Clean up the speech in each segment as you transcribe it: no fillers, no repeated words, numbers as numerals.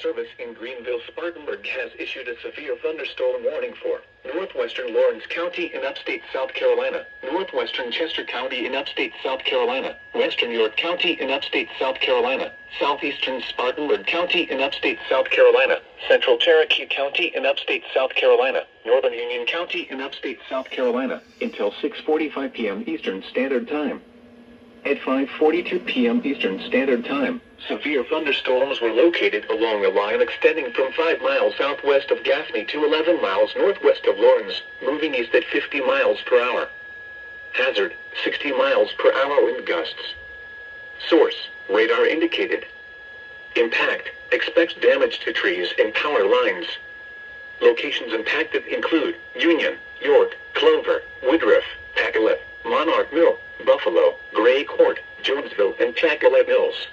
Service in Greenville-Spartanburg has issued a severe thunderstorm warning for northwestern Lawrence County in upstate South Carolina, northwestern Chester County in upstate South Carolina, western York County in upstate South Carolina, southeastern Spartanburg County in upstate South Carolina, central Cherokee County in upstate South Carolina, northern Union County in upstate South Carolina, until 6:45 p.m. Eastern Standard Time. At 5:42 p.m. Eastern Standard Time, severe thunderstorms were located along a line extending from 5 miles southwest of Gaffney to 11 miles northwest of Lawrence, moving east at 50 miles per hour. Hazard, 60 miles per hour wind gusts. Source, radar indicated. Impact, expect damage to trees and power lines. Locations impacted include Union, York, Clover, Woodruff, Pacolet, Monarch Mill, Buffalo, Gray Court, Jonesville, and Pacolet Mills.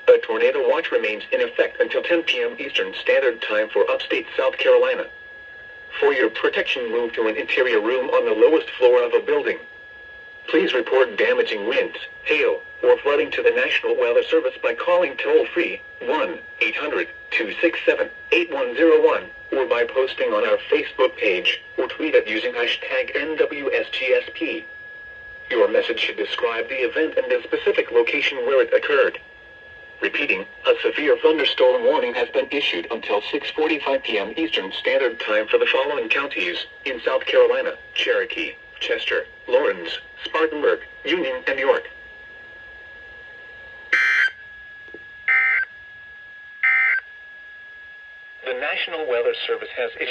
A tornado watch remains in effect until 10 p.m. Eastern Standard Time for upstate South Carolina. For your protection, move to an interior room on the lowest floor of a building. Please report damaging winds, hail, or flooding to the National Weather Service by calling toll-free 1-800-267-8101 or by posting on our Facebook page or tweet it using hashtag NWSGSP. Your message should describe the event and the specific location where it occurred. Repeating, a severe thunderstorm warning has been issued until 6:45 p.m. Eastern Standard Time for the following counties in South Carolina: Cherokee, Chester, Lawrence, Spartanburg, Union, and York. The National Weather Service has issued